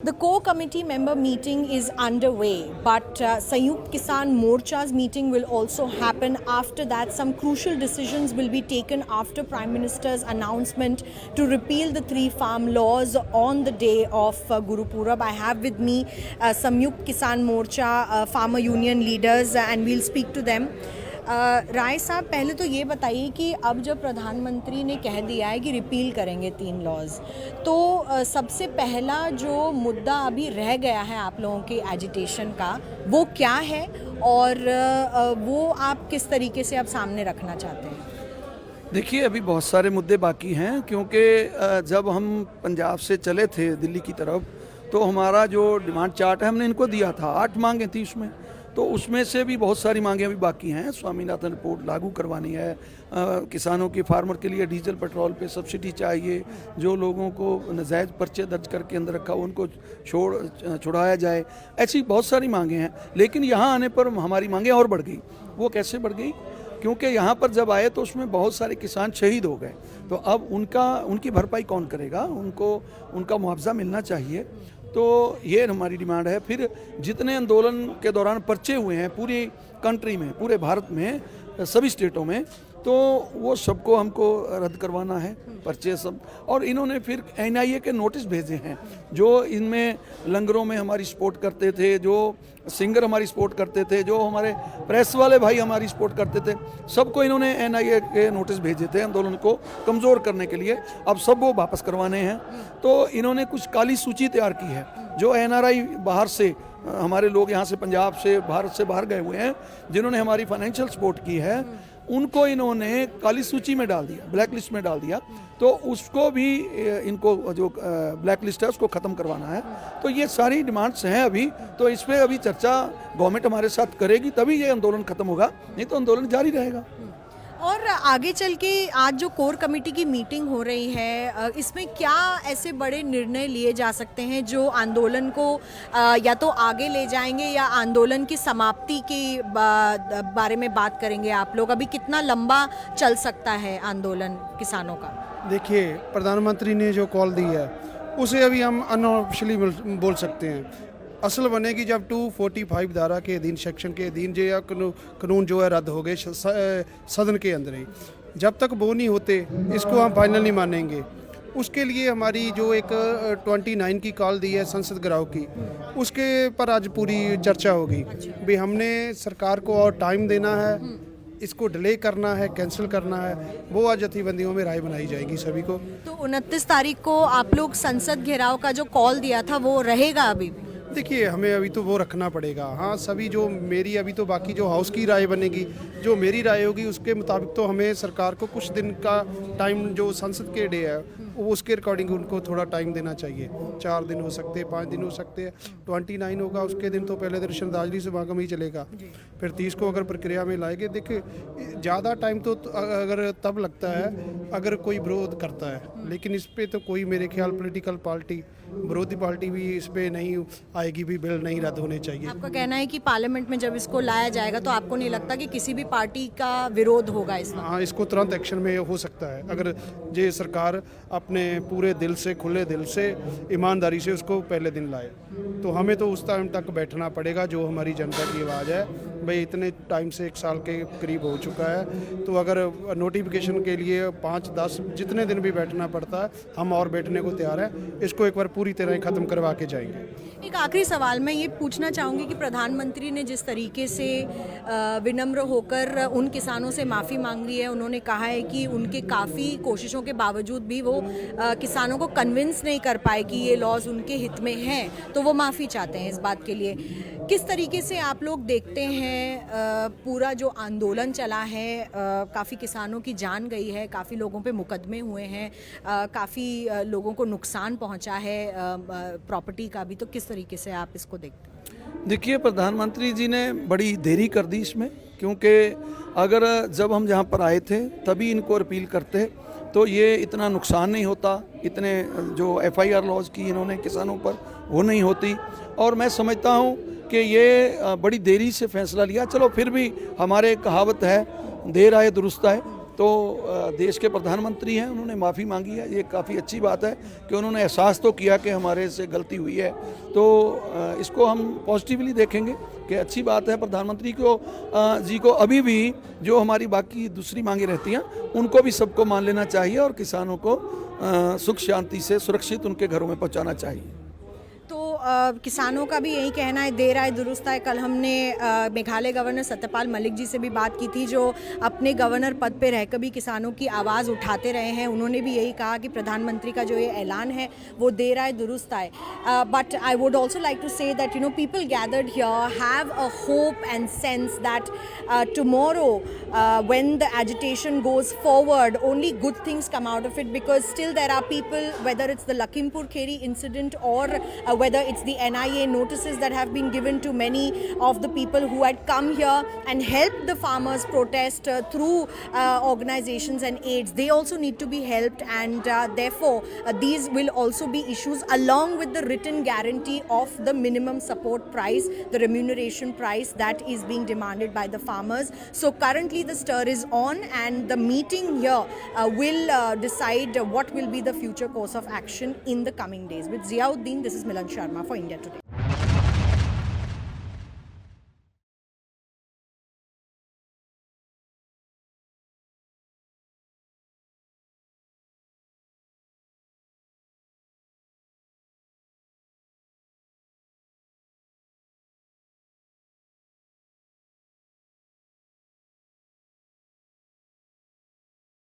The core committee member meeting is underway, but Sanyukt Kisan Morcha's meeting will also happen after that. Some crucial decisions will be taken after Prime Minister's announcement to repeal the 3 farm laws on the day of Guru Purab. I have with me Sanyukt Kisan Morcha farmer union leaders and we'll speak to them. राय साहब, पहले तो ये बताइए कि अब जब प्रधानमंत्री ने कह दिया है कि रिपील करेंगे 3 लॉज, तो सबसे पहला जो मुद्दा अभी रह गया है आप लोगों के एजिटेशन का, वो क्या है और वो आप किस तरीके से अब सामने रखना चाहते हैं? देखिए, अभी बहुत सारे मुद्दे बाकी हैं, क्योंकि जब हम पंजाब से चले थे दिल्ली की तरफ, तो हमारा जो डिमांड चार्ट है हमने इनको दिया था, 8 मांगें थी उसमें। तो उसमें से भी बहुत सारी मांगें अभी बाकी हैं। स्वामीनाथन रिपोर्ट लागू करवानी है, किसानों के फार्मर के लिए डीजल पेट्रोल पे सब्सिडी चाहिए, जो लोगों को नाजायज़ पर्चे दर्ज करके अंदर रखा हो उनको छुड़ाया जाए। ऐसी बहुत सारी मांगें हैं, लेकिन यहाँ आने पर हमारी मांगें और बढ़ गई। वो कैसे बढ़ गई? क्योंकि यहाँ पर जब आए तो उसमें बहुत सारे किसान शहीद हो गए, तो अब उनकी भरपाई कौन करेगा? उनका मुआवजा मिलना चाहिए। तो ये हमारी डिमांड है। फिर जितने आंदोलन के दौरान पर्चे हुए हैं पूरी कंट्री में, पूरे भारत में, सभी स्टेटों में, तो वो सबको हमको रद्द करवाना है, पर्चे सब। और इन्होंने फिर NIA के नोटिस भेजे हैं, जो इनमें लंगरों में हमारी सपोर्ट करते थे, जो सिंगर हमारी सपोर्ट करते थे, जो हमारे प्रेस वाले भाई हमारी सपोर्ट करते थे, सबको इन्होंने NIA के नोटिस भेजे थे आंदोलन को कमज़ोर करने के लिए। अब सब वो वापस करवाने हैं। तो इन्होंने कुछ काली सूची तैयार की है, जो NRI बाहर से, हमारे लोग यहाँ से पंजाब से, भारत से बाहर गए हुए हैं, जिन्होंने हमारी फाइनेंशियल सपोर्ट की है, उनको इन्होंने काली सूची में डाल दिया, ब्लैक लिस्ट में डाल दिया। तो उसको भी इनको जो ब्लैक लिस्ट है उसको ख़त्म करवाना है। तो ये सारी डिमांड्स हैं अभी। तो इस पर अभी चर्चा गवर्नमेंट हमारे साथ करेगी, तभी ये आंदोलन ख़त्म होगा, नहीं तो आंदोलन जारी रहेगा। और आगे चल के आज जो कोर कमेटी की मीटिंग हो रही है, इसमें क्या ऐसे बड़े निर्णय लिए जा सकते हैं जो आंदोलन को या तो आगे ले जाएंगे या आंदोलन की समाप्ति के बारे में बात करेंगे आप लोग? अभी कितना लंबा चल सकता है आंदोलन किसानों का? देखिए, प्रधानमंत्री ने जो कॉल दी है उसे अभी हम अनऑफिशियली बोल सकते हैं। असल बनेगी जब 245 धारा के अधीन, सेक्शन के अधीन जो या कानून जो है रद्द हो गए सदन के अंदर ही। जब तक वो नहीं होते इसको हम फाइनल नहीं मानेंगे। उसके लिए हमारी जो एक 29 की कॉल दी है संसद घिराव की, उसके पर आज पूरी चर्चा होगी। भाई हमने सरकार को और टाइम देना है, इसको डिले करना है, कैंसिल करना है, वो आज जथेबंदियों में राय बनाई जाएगी सभी को। तो 29 तारीख को आप लोग संसद घेराव का जो कॉल दिया था वो रहेगा अभी भी? देखिए, हमें अभी तो वो रखना पड़ेगा। हाँ, सभी जो मेरी अभी तो बाकी जो हाउस की राय बनेगी, जो मेरी राय होगी उसके मुताबिक तो हमें सरकार को कुछ दिन का टाइम, जो संसद के डे है वो उसके अकॉर्डिंग उनको थोड़ा टाइम देना चाहिए। 4 दिन हो सकते हैं, 5 दिन हो सकते हैं। 29 होगा, उसके दिन तो पहले दिन श्रद्धांजलि समागम ही चलेगा, फिर 30 को अगर प्रक्रिया में लाएंगे। देखिए, ज़्यादा टाइम तो अगर तब लगता है अगर कोई विरोध करता है, लेकिन इस पर तो कोई मेरे ख्याल पॉलिटिकल पार्टी, विरोधी पार्टी भी इस पर नहीं आएगी, भी बिल नहीं रद्द होने चाहिए। आपका कहना है कि पार्लियामेंट में जब इसको लाया जाएगा तो आपको नहीं लगता कि किसी भी पार्टी का विरोध होगा इसमें? हाँ, इसको तुरंत एक्शन में हो सकता है अगर ये सरकार अपने पूरे दिल से, खुले दिल से, ईमानदारी से उसको पहले दिन लाए। तो हमें तो उस टाइम तक बैठना पड़ेगा, जो हमारी जनता की आवाज़ है। भाई इतने टाइम से 1 साल के करीब हो चुका है, तो अगर नोटिफिकेशन के लिए 5-10 जितने दिन भी बैठना पड़ता है, हम और बैठने को तैयार हैं। इसको एक बार पूरी तरह ख़त्म करवा के जाएंगे। एक आखिरी सवाल मैं ये पूछना चाहूँगी कि प्रधानमंत्री ने जिस तरीके से विनम्र होकर उन किसानों से माफ़ी मांग ली है, उन्होंने कहा है कि उनके काफ़ी कोशिशों के बावजूद भी वो किसानों को कन्विंस नहीं कर पाए कि ये लॉज उनके हित में हैं, तो वो माफ़ी चाहते हैं इस बात के लिए। किस तरीके से आप लोग देखते हैं पूरा जो आंदोलन चला है, काफ़ी किसानों की जान गई है, काफ़ी लोगों पे मुकदमे हुए हैं, काफ़ी लोगों को नुकसान पहुंचा है प्रॉपर्टी का भी, तो किस तरीके से आप इसको देखते हैं? देखिए, प्रधानमंत्री जी ने बड़ी देरी कर दी इसमें, क्योंकि अगर जब हम यहाँ पर आए थे तभी इनको अपील करते तो ये इतना नुकसान नहीं होता, इतने जो FIR लॉज की इन्होंने किसानों पर वो नहीं होती। और मैं समझता हूँ कि ये बड़ी देरी से फैसला लिया। चलो, फिर भी हमारे कहावत है, देर आए दुरुस्त आए। तो देश के प्रधानमंत्री हैं, उन्होंने माफ़ी मांगी है, ये काफ़ी अच्छी बात है कि उन्होंने एहसास तो किया कि हमारे से गलती हुई है। तो इसको हम पॉजिटिवली देखेंगे कि अच्छी बात है। प्रधानमंत्री जी को अभी भी जो हमारी बाकी दूसरी मांगे रहती हैं उनको भी सबको मान लेना चाहिए और किसानों को सुख शांति से सुरक्षित उनके घरों में पहुंचाना चाहिए। तो किसानों का भी यही कहना है, देर आए दुरुस्त आए। कल हमने मेघालय गवर्नर सत्यपाल मलिक जी से भी बात की थी, जो अपने गवर्नर पद पे रहकर भी किसानों की आवाज़ उठाते रहे हैं। उन्होंने भी यही कहा कि प्रधानमंत्री का जो ये ऐलान है वो देर आए दुरुस्त आए। But I would also like to say that people gathered here have a hope and sense that tomorrow when the agitation goes forward, only good things come out of it, because still there are people, whether it's the Lakhimpur Kheri incident or whether it's the NIA notices that have been given to many of the people who had come here and helped the farmers protest through organizations and aids. They also need to be helped, and therefore these will also be issues along with the written guarantee of the minimum support price, the remuneration price that is being demanded by the farmers. So currently the stir is on, and the meeting here will decide what will be the future course of action in the coming days. With Ziauddin, this is Milan Sharma for India Today.